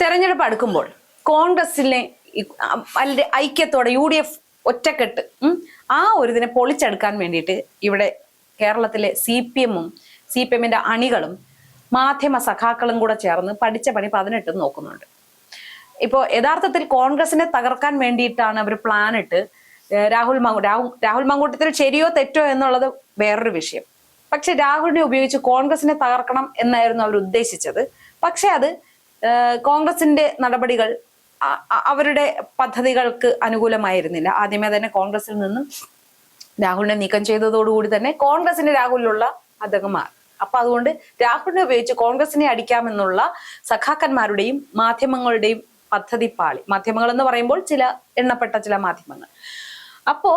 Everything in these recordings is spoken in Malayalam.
തെരഞ്ഞെടുപ്പ് അടുക്കുമ്പോൾ കോൺഗ്രസിനെ വളരെ ഐക്യത്തോടെ UDF ഒറ്റക്കെട്ട് ആ ഒരു ഇതിനെ പൊളിച്ചെടുക്കാൻ വേണ്ടിയിട്ട് ഇവിടെ കേരളത്തിലെ CPMന്റെ അണികളും മാധ്യമ സഖാക്കളും കൂടെ ചേർന്ന് പഠിച്ച പണി 18 നോക്കുന്നുണ്ട്. ഇപ്പോൾ യഥാർത്ഥത്തിൽ കോൺഗ്രസിനെ തകർക്കാൻ വേണ്ടിയിട്ടാണ് അവർ പ്ലാൻ ഇട്ട് രാഹുൽ മാങ്കൂട്ടത്തിൽ ശരിയോ തെറ്റോ എന്നുള്ളത് വേറൊരു വിഷയം. പക്ഷെ രാഹുലിനെ ഉപയോഗിച്ച് കോൺഗ്രസിനെ തകർക്കണം എന്നായിരുന്നു അവർ ഉദ്ദേശിച്ചത്. പക്ഷെ അത് കോൺഗ്രസിന്റെ നടപടികൾ അവരുടെ പദ്ധതികൾക്ക് അനുകൂലമായിരുന്നില്ല. ആദ്യമേ തന്നെ കോൺഗ്രസിൽ നിന്നും രാഹുലിനെ നീക്കം ചെയ്തതോടുകൂടി തന്നെ കോൺഗ്രസിന്റെ രാഹുലിലുള്ള അദ്ദേഹം മാറി. അപ്പൊ അതുകൊണ്ട് രാഹുലിനെ ഉപയോഗിച്ച് കോൺഗ്രസിനെ അടിക്കാമെന്നുള്ള സഖാക്കന്മാരുടെയും മാധ്യമങ്ങളുടെയും പദ്ധതി പാളി. മാധ്യമങ്ങൾ എന്ന് പറയുമ്പോൾ ചില എണ്ണപ്പെട്ട ചില മാധ്യമങ്ങൾ. അപ്പോ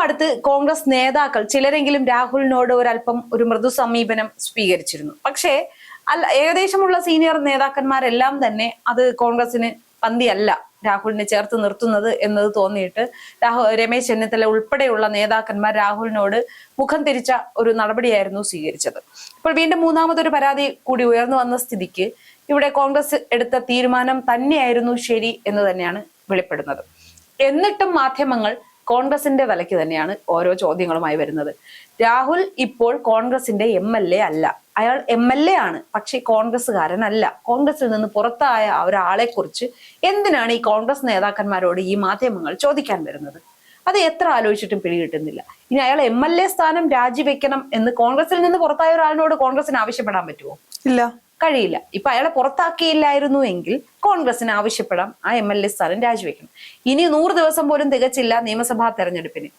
അടുത്ത് കോൺഗ്രസ് നേതാക്കൾ ചിലരെങ്കിലും രാഹുലിനോട് ഒരല്പം ഒരു മൃദു സമീപനം സ്വീകരിച്ചിരുന്നു. പക്ഷേ ഏകദേശമുള്ള സീനിയർ നേതാക്കന്മാരെല്ലാം തന്നെ അത് കോൺഗ്രസിന് പന്തിയല്ല രാഹുലിനെ ചേർത്ത് നിർത്തുന്നത് എന്നത് തോന്നിയിട്ട് രമേശ് ചെന്നിത്തല ഉൾപ്പെടെയുള്ള നേതാക്കന്മാർ രാഹുലിനോട് മുഖം തിരിച്ച ഒരു നടപടിയായിരുന്നു സ്വീകരിച്ചത്. ഇപ്പോൾ വീണ്ടും മൂന്നാമതൊരു പരാതി കൂടി ഉയർന്നു വന്ന സ്ഥിതിക്ക് ഇവിടെ കോൺഗ്രസ് എടുത്ത തീരുമാനം തന്നെയായിരുന്നു ശരി എന്ന് തന്നെയാണ് വെളിപ്പെടുന്നത്. എന്നിട്ടും മാധ്യമങ്ങൾ കോൺഗ്രസിന്റെ തലയ്ക്ക് തന്നെയാണ് ഓരോ ചോദ്യങ്ങളുമായി വരുന്നത്. രാഹുൽ ഇപ്പോൾ കോൺഗ്രസിന്റെ MLA അല്ല. അയാൾ MLA ആണ്, പക്ഷെ കോൺഗ്രസ്സുകാരനല്ല. കോൺഗ്രസിൽ നിന്ന് പുറത്തായ ഒരാളെ കുറിച്ച് എന്തിനാണ് ഈ കോൺഗ്രസ് നേതാക്കന്മാരോട് ഈ മാധ്യമങ്ങൾ ചോദിക്കാൻ വരുന്നത്? അത് എത്ര ആലോചിച്ചിട്ടും പിടികിട്ടുന്നില്ല. ഇനി അയാൾ MLA സ്ഥാനം രാജിവെക്കണം എന്ന് കോൺഗ്രസിൽ നിന്ന് പുറത്തായ ഒരാളിനോട് കോൺഗ്രസിന് ആവശ്യപ്പെടാൻ പറ്റുമോ? ഇല്ല, കഴിയില്ല. ഇപ്പൊ അയാളെ പുറത്താക്കിയില്ലായിരുന്നു എങ്കിൽ കോൺഗ്രസിന് ആവശ്യപ്പെടാം ആ MLA സ്ഥാനം രാജിവെക്കണം. ഇനി 100 ദിവസം പോലും തികച്ചില്ല നിയമസഭാ തെരഞ്ഞെടുപ്പിന്.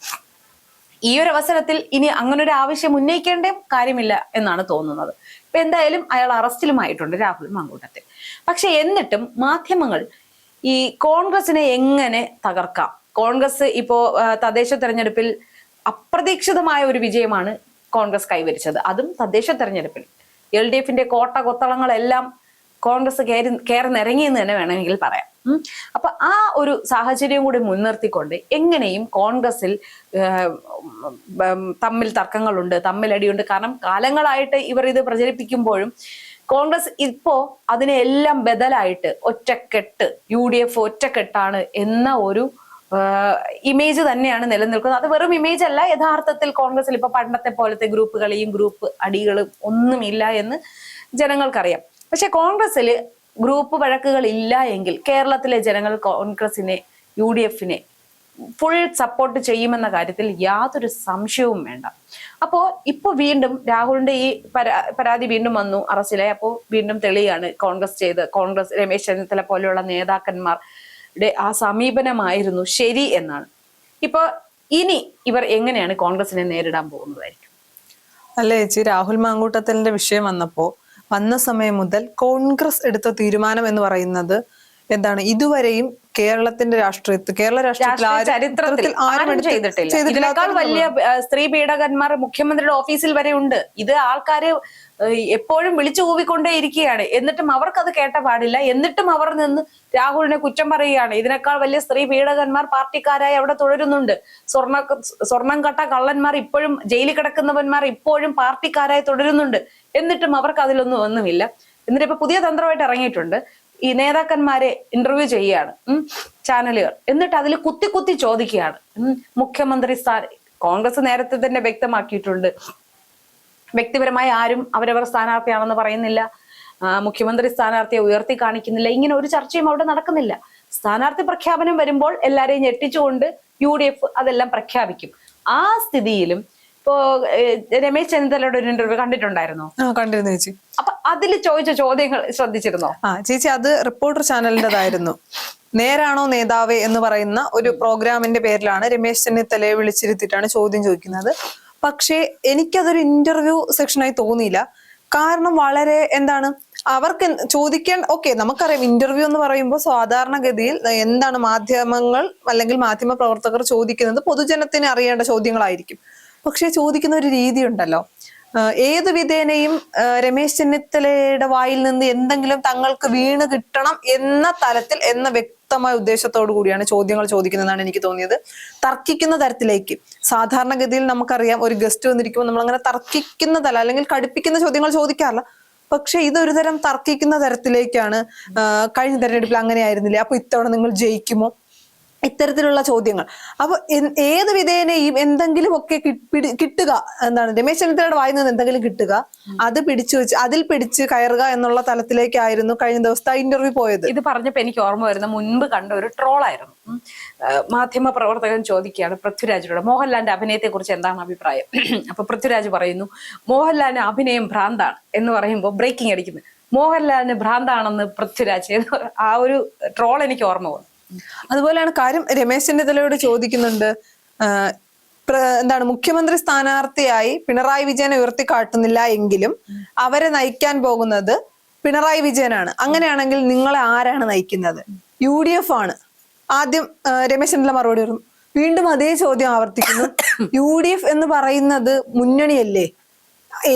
ഈ ഒരു അവസരത്തിൽ ഇനി അങ്ങനൊരു ആവശ്യം ഉന്നയിക്കേണ്ട കാര്യമില്ല എന്നാണ് തോന്നുന്നത്. ഇപ്പൊ എന്തായാലും അയാൾ അറസ്റ്റിലുമായിട്ടുണ്ട്, രാഹുൽ മാങ്കൂട്ടത്തിൽ. പക്ഷെ എന്നിട്ടും മാധ്യമങ്ങൾ ഈ കോൺഗ്രസിനെ എങ്ങനെ തകർക്കാം? കോൺഗ്രസ് ഇപ്പോ തദ്ദേശ തെരഞ്ഞെടുപ്പിൽ അപ്രതീക്ഷിതമായ ഒരു വിജയമാണ് കോൺഗ്രസ് കൈവരിച്ചത്. അതും തദ്ദേശ തെരഞ്ഞെടുപ്പിൽ LDFന്റെ കോട്ട കൊത്തളങ്ങളെല്ലാം കോൺഗ്രസ് കയറി നിറങ്ങിയെന്ന് തന്നെ വേണമെങ്കിൽ പറയാം. അപ്പൊ ആ ഒരു സാഹചര്യം കൂടി മുൻനിർത്തിക്കൊണ്ട് എങ്ങനെയും കോൺഗ്രസിൽ തമ്മിൽ തർക്കങ്ങളുണ്ട്, തമ്മിലടിയുണ്ട്. കാരണം കാലങ്ങളായിട്ട് ഇവർ ഇത് പ്രചരിപ്പിക്കുമ്പോഴും കോൺഗ്രസ് ഇപ്പോ അതിനെല്ലാം ബദലായിട്ട് ഒറ്റക്കെട്ട്, UDF ഒറ്റക്കെട്ടാണ് എന്ന ഒരു ഇമേജ് തന്നെയാണ് നിലനിൽക്കുന്നത്. അത് വെറും ഇമേജ് അല്ല. യഥാർത്ഥത്തിൽ കോൺഗ്രസിൽ ഇപ്പൊ പണ്ടത്തെ പോലത്തെ ഗ്രൂപ്പുകളെയും ഗ്രൂപ്പ് അടികളും ഒന്നുമില്ല എന്ന് ജനങ്ങൾക്കറിയാം. പക്ഷെ കോൺഗ്രസിൽ ഗ്രൂപ്പ് വഴക്കുകൾ ഇല്ല എങ്കിൽ കേരളത്തിലെ ജനങ്ങൾ കോൺഗ്രസിനെ UDFനെ ഫുൾ സപ്പോർട്ട് ചെയ്യുമെന്ന കാര്യത്തിൽ യാതൊരു സംശയവും വേണ്ട. അപ്പോ ഇപ്പൊ വീണ്ടും രാഹുലിന്റെ ഈ പരാതി വീണ്ടും വന്നു, അറസ്റ്റിലായി. അപ്പോ വീണ്ടും തെളിയാണ് കോൺഗ്രസ് രമേശ് ചെന്നിത്തല പോലെയുള്ള നേതാക്കന്മാരുടെ ആ സമീപനമായിരുന്നു ശരി എന്നാണ്. ഇപ്പൊ ഇനി ഇവർ എങ്ങനെയാണ് കോൺഗ്രസിനെ നേരിടാൻ പോകുന്നതായിരിക്കും? അല്ലേ ചേച്ചി, രാഹുൽ മാങ്കൂട്ടത്തിന്റെ വിഷയം വന്ന സമയം മുതൽ കോൺഗ്രസ് എടുത്ത തീരുമാനം എന്ന് പറയുന്നത് എന്താണ്? ഇതുവരെയും കേരളത്തിന്റെ കേരള ചരിത്രത്തിൽ ആരും ചെയ്തിട്ടില്ല. ഇതിനേക്കാൾ വലിയ സ്ത്രീ പീഡകന്മാർ മുഖ്യമന്ത്രിയുടെ ഓഫീസിൽ വരെ ഉണ്ട്. ഇത് ആൾക്കാര് എപ്പോഴും വിളിച്ചു കൂവിക്കൊണ്ടേ ഇരിക്കുകയാണ്. എന്നിട്ടും അവർക്കത് കേട്ട പാടില്ല. എന്നിട്ടും അവർ നിന്ന് രാഹുലിനെ കുറ്റം പറയുകയാണ്. ഇതിനേക്കാൾ വലിയ സ്ത്രീ പീഡകന്മാർ പാർട്ടിക്കാരായി അവിടെ തുടരുന്നുണ്ട്. സ്വർണം കട്ട കള്ളന്മാർ ഇപ്പോഴും ജയിലിൽ കിടക്കുന്നവന്മാർ ഇപ്പോഴും പാർട്ടിക്കാരായി തുടരുന്നുണ്ട്. എന്നിട്ടും അവർക്ക് ഒന്നുമില്ല. എന്നിട്ട് ഇപ്പൊ പുതിയ തന്ത്രമായിട്ട് ഇറങ്ങിയിട്ടുണ്ട്. ഈ നേതാക്കന്മാരെ ഇന്റർവ്യൂ ചെയ്യുകയാണ് ചാനലുകൾ. എന്നിട്ട് അതിൽ കുത്തി ചോദിക്കുകയാണ് മുഖ്യമന്ത്രി കോൺഗ്രസ് നേരത്തെ തന്നെ വ്യക്തമാക്കിയിട്ടുണ്ട്, വ്യക്തിപരമായി ആരും അവരവർ സ്ഥാനാർത്ഥിയാണെന്ന് പറയുന്നില്ല, മുഖ്യമന്ത്രി സ്ഥാനാർത്ഥിയെ ഉയർത്തി കാണിക്കുന്നില്ല. ഇങ്ങനെ ഒരു ചർച്ചയും അവിടെ നടക്കുന്നില്ല. സ്ഥാനാർത്ഥി പ്രഖ്യാപനം വരുമ്പോൾ എല്ലാരെയും ഞെട്ടിച്ചുകൊണ്ട് UDF അതെല്ലാം പ്രഖ്യാപിക്കും. ആ സ്ഥിതിയിലും ഇപ്പോ രമേശ് ചെന്നിത്തലയുടെ ഒരു ഇന്റർവ്യൂ കണ്ടിട്ടുണ്ടായിരുന്നോ? കണ്ടിരുന്നു ചേച്ചി. അപ്പൊ അതിൽ ചോദിച്ച ചോദ്യങ്ങൾ ശ്രദ്ധിച്ചിരുന്നോ? ചേച്ചി, അത് റിപ്പോർട്ടർ ചാനലിൻ്റെതായിരുന്നു. നേരാണോ നേതാവേ എന്ന് പറയുന്ന ഒരു പ്രോഗ്രാമിന്റെ പേരിലാണ് രമേശ് ചെന്നിത്തലയെ വിളിച്ചിരുത്തിയിട്ടാണ് ചോദ്യം ചോദിക്കുന്നത്. പക്ഷേ എനിക്കതൊരു ഇന്റർവ്യൂ സെക്ഷനായി തോന്നിയില്ല. കാരണം വളരെ അവർക്ക് ചോദിക്കാൻ നമുക്കറിയാം, ഇന്റർവ്യൂ എന്ന് പറയുമ്പോൾ സാധാരണഗതിയിൽ എന്താണ് മാധ്യമങ്ങൾ അല്ലെങ്കിൽ മാധ്യമ പ്രവർത്തകർ ചോദിക്കുന്നത് പൊതുജനത്തിന് അറിയേണ്ട ചോദ്യങ്ങളായിരിക്കും. പക്ഷെ ചോദിക്കുന്ന ഒരു രീതി ഉണ്ടല്ലോ, ഏതു വിധേനയും രമേശ് ചെന്നിത്തലയുടെ വായിൽ നിന്ന് എന്തെങ്കിലും തങ്ങൾക്ക് വീണ് കിട്ടണം എന്ന തലത്തിൽ വ്യക്തമായ ഉദ്ദേശത്തോടു കൂടിയാണ് ചോദ്യങ്ങൾ ചോദിക്കുന്നതെന്നാണ് എനിക്ക് തോന്നിയത്. തർക്കിക്കുന്ന തരത്തിലേക്ക് സാധാരണഗതിയിൽ നമുക്കറിയാം, ഒരു ഗസ്റ്റ് വന്നിരിക്കുമ്പോൾ നമ്മൾ അങ്ങനെ തർക്കിക്കുന്ന തല അല്ലെങ്കിൽ കടുപ്പിക്കുന്ന ചോദ്യങ്ങൾ ചോദിക്കാറില്ല. പക്ഷെ ഇതൊരു തരം തർക്കിക്കുന്ന തരത്തിലേക്കാണ്. കഴിഞ്ഞ തെരഞ്ഞെടുപ്പിൽ അങ്ങനെ ആയിരുന്നില്ലേ, അപ്പൊ ഇത്തവണ നിങ്ങൾ ജയിക്കുമോ, ഇത്തരത്തിലുള്ള ചോദ്യങ്ങൾ. അപ്പൊ ഏത് വിധേനയും എന്തെങ്കിലും ഒക്കെ കിട്ടുക, എന്താണ് രമേശ് ചെന്നിത്തലയുടെ വായിൽ നിന്ന് എന്തെങ്കിലും കിട്ടുക, അത് പിടിച്ചു വെച്ച് അതിൽ പിടിച്ച് കയറുക എന്നുള്ള തലത്തിലേക്കായിരുന്നു കഴിഞ്ഞ ദിവസത്തെ ഇന്റർവ്യൂ പോയത്. ഇത് പറഞ്ഞപ്പോ എനിക്ക് ഓർമ്മ വരുന്ന മുൻപ് കണ്ട ഒരു ട്രോളായിരുന്നു. മാധ്യമ പ്രവർത്തകൻ ചോദിക്കുകയാണ് പൃഥ്വിരാജിനോട് മോഹൻലാലിന്റെ അഭിനയത്തെ കുറിച്ച് എന്താണ് അഭിപ്രായം. അപ്പൊ പൃഥ്വിരാജ് പറയുന്നു മോഹൻലാലിന് അഭിനയം ഭ്രാന്താണ് എന്ന് പറയുമ്പോൾ ബ്രേക്കിംഗ് അടിക്കുന്നത് മോഹൻലാലിന് ഭ്രാന്താണെന്ന് പൃഥ്വിരാജ്. ആ ഒരു ട്രോൾ എനിക്ക് ഓർമ്മ വന്നു. അതുപോലെയാണ് കാര്യം രമേശ് ചെന്നിത്തലയോട് ചോദിക്കുന്നുണ്ട്, എന്താണ് മുഖ്യമന്ത്രി സ്ഥാനാർത്ഥിയായി പിണറായി വിജയനെ ഉയർത്തിക്കാട്ടുന്നില്ല എങ്കിലും അവരെ നയിക്കാൻ പോകുന്നത് പിണറായി വിജയനാണ്. അങ്ങനെയാണെങ്കിൽ നിങ്ങളെ ആരാണ് നയിക്കുന്നത്? UDF ആണ്. ആദ്യം രമേശ് ചെന്നിത്തല മറുപടി പറഞ്ഞു. വീണ്ടും അതേ ചോദ്യം ആവർത്തിക്കുന്നു. UDF എന്ന് പറയുന്നത് മുന്നണിയല്ലേ,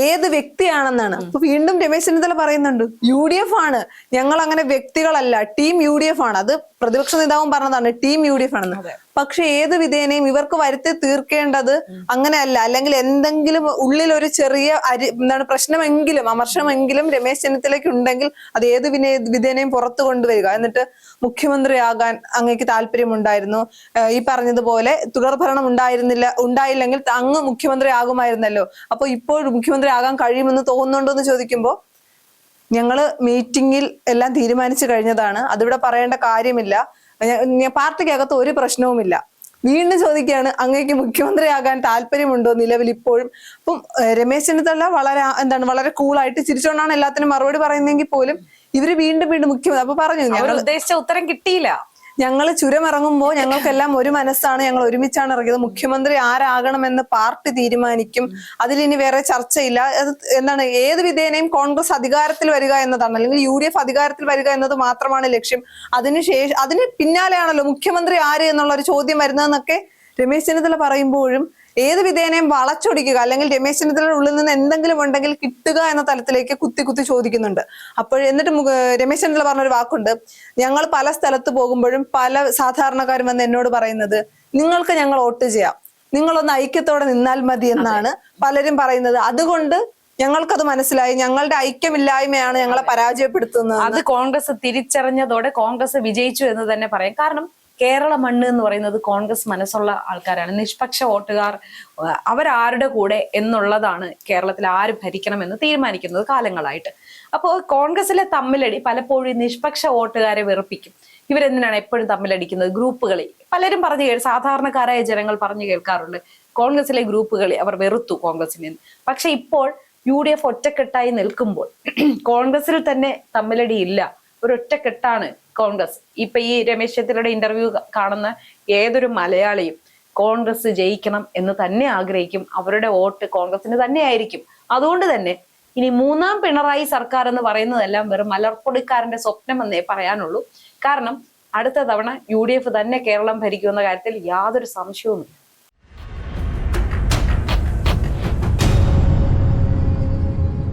ഏത് വ്യക്തിയാണെന്നാണ്. അപ്പൊ വീണ്ടും രമേശ് ചെന്നിത്തല പറയുന്നുണ്ട് UDF ആണ്, ഞങ്ങൾ അങ്ങനെ വ്യക്തികളല്ല, ടീം UDF ആണ്. അത് പ്രതിപക്ഷ നേതാവും പറഞ്ഞതാണ്, ടീം UDF ആണെന്ന്. പക്ഷെ ഏത് വിധേനയും ഇവർക്ക് വരുത്തി തീർക്കേണ്ടത് അങ്ങനെയല്ല. അല്ലെങ്കിൽ എന്തെങ്കിലും ഉള്ളിൽ ഒരു ചെറിയ എന്താണ് പ്രശ്നമെങ്കിലും അമർഷമെങ്കിലും രമേശ് ചെന്നിത്തലയ്ക്ക് ഉണ്ടെങ്കിൽ അത് ഏത് വിധേനയും പുറത്തു കൊണ്ടുവരിക. എന്നിട്ട് മുഖ്യമന്ത്രിയാകാൻ അങ്ങേക്ക് താല്പര്യമുണ്ടായിരുന്നു, ഈ പറഞ്ഞതുപോലെ തുടർഭരണം ഉണ്ടായില്ലെങ്കിൽ അങ്ങ് മുഖ്യമന്ത്രി ആകുമായിരുന്നല്ലോ, അപ്പൊ ഇപ്പോൾ മുഖ്യമന്ത്രി ആകാൻ കഴിയുമെന്ന് തോന്നുന്നുണ്ടോ എന്ന് ചോദിക്കുമ്പോൾ ഞങ്ങള് മീറ്റിംഗിൽ എല്ലാം തീരുമാനിച്ചു കഴിഞ്ഞതാണ്, അതിവിടെ പറയേണ്ട കാര്യമില്ല, പാർട്ടിക്കകത്ത് ഒരു പ്രശ്നവുമില്ല. വീണ്ടും ചോദിക്കുകയാണ് അങ്ങേക്ക് മുഖ്യമന്ത്രിയാകാൻ താല്പര്യമുണ്ടോ നിലവിൽ ഇപ്പോഴും. അപ്പം രമേശ് ചെന്നിത്തല വളരെ കൂളായിട്ട് ചിരിച്ചോണ്ടാണ് എല്ലാത്തിനും മറുപടി പറയുന്നെങ്കിൽ പോലും ഇവര് വീണ്ടും മുഖ്യമന്ത്രി അപ്പൊ പറഞ്ഞു ഞങ്ങൾ ഉദ്ദേശിച്ച ഉത്തരം കിട്ടിയില്ല. ഞങ്ങൾ ചുരമിറങ്ങുമ്പോൾ ഞങ്ങൾക്കെല്ലാം ഒരു മനസ്സാണ്, ഞങ്ങൾ ഒരുമിച്ചാണ് ഇറങ്ങിയത്, മുഖ്യമന്ത്രി ആരാകണമെന്ന് പാർട്ടി തീരുമാനിക്കും, അതിലിനി വേറെ ചർച്ചയില്ല. എന്താണ് ഏത് വിധേനയും കോൺഗ്രസ് അധികാരത്തിൽ വരിക എന്നതാണ്, അല്ലെങ്കിൽ UDF അധികാരത്തിൽ വരിക എന്നത് മാത്രമാണ് ലക്ഷ്യം. അതിന് പിന്നാലെയാണല്ലോ മുഖ്യമന്ത്രി ആര് എന്നുള്ള ഒരു ചോദ്യം വരുന്നതെന്നൊക്കെ രമേശ് ചെന്നിത്തല പറയുമ്പോഴും ഏത് വിധേനയും വളച്ചൊടിക്കുക, അല്ലെങ്കിൽ രമേശ് ചെന്നിത്തലയുടെ ഉള്ളിൽ നിന്ന് എന്തെങ്കിലും ഉണ്ടെങ്കിൽ കിട്ടുക എന്ന തലത്തിലേക്ക് കുത്തി ചോദിക്കുന്നുണ്ട്. എന്നിട്ട് രമേശ് ചെന്നിത്തല പറഞ്ഞൊരു വാക്കുണ്ട്, ഞങ്ങൾ പല സ്ഥലത്ത് പോകുമ്പോഴും പല സാധാരണക്കാരും വന്ന് എന്നോട് പറയുന്നത് നിങ്ങൾക്ക് ഞങ്ങൾ വോട്ട് ചെയ്യാം, നിങ്ങളൊന്ന് ഐക്യത്തോടെ നിന്നാൽ മതി എന്നാണ് പലരും പറയുന്നത്. അതുകൊണ്ട് ഞങ്ങൾക്കത് മനസ്സിലായി, ഞങ്ങളുടെ ഐക്യമില്ലായ്മയാണ് ഞങ്ങളെ പരാജയപ്പെടുത്തുന്നത്. അത് കോൺഗ്രസ് തിരിച്ചറിഞ്ഞതോടെ കോൺഗ്രസ് വിജയിച്ചു എന്ന് തന്നെ പറയാം. കാരണം കേരള മണ്ണ് എന്ന് പറയുന്നത് കോൺഗ്രസ് മനസ്സുള്ള ആൾക്കാരാണ്, നിഷ്പക്ഷ വോട്ടുകാർ. അവരാരുടെ കൂടെ എന്നുള്ളതാണ് കേരളത്തിൽ ആര് ഭരിക്കണമെന്ന് തീരുമാനിക്കുന്നത് കാലങ്ങളായിട്ട്. അപ്പോൾ കോൺഗ്രസിലെ തമ്മിലടി പലപ്പോഴും നിഷ്പക്ഷ വോട്ടുകാരെ വെറുപ്പിക്കും. ഇവരെന്തിനാണ് എപ്പോഴും തമ്മിലടിക്കുന്നത്? ഗ്രൂപ്പുകളി പലരും സാധാരണക്കാരായ ജനങ്ങൾ പറഞ്ഞു കേൾക്കാറുണ്ട്, കോൺഗ്രസിലെ ഗ്രൂപ്പുകളി അവർ വെറുത്തു കോൺഗ്രസിനെ. പക്ഷെ ഇപ്പോൾ UDF ഒറ്റക്കെട്ടായി നിൽക്കുമ്പോൾ കോൺഗ്രസിൽ തന്നെ തമ്മിലടി ഇല്ല, ഒരൊറ്റക്കെട്ടാണ് കോൺഗ്രസ്. ഇപ്പൊ ഈ രമേശ് ചെന്നിത്തലയുടെ ഇന്റർവ്യൂ കാണുന്ന ഏതൊരു മലയാളിയും കോൺഗ്രസ് ജയിക്കണം എന്ന് തന്നെ ആഗ്രഹിക്കും, അവരുടെ വോട്ട് കോൺഗ്രസിന് തന്നെ ആയിരിക്കും. അതുകൊണ്ട് തന്നെ ഇനി മൂന്നാം പിണറായി സർക്കാർ എന്ന് പറയുന്നതെല്ലാം വെറും മലർപ്പൊടിക്കാരന്റെ സ്വപ്നം എന്നേ പറയാനുള്ളൂ. കാരണം അടുത്ത തവണ UDF തന്നെ കേരളം ഭരിക്കുമെന്ന കാര്യത്തിൽ യാതൊരു സംശയവുമില്ല.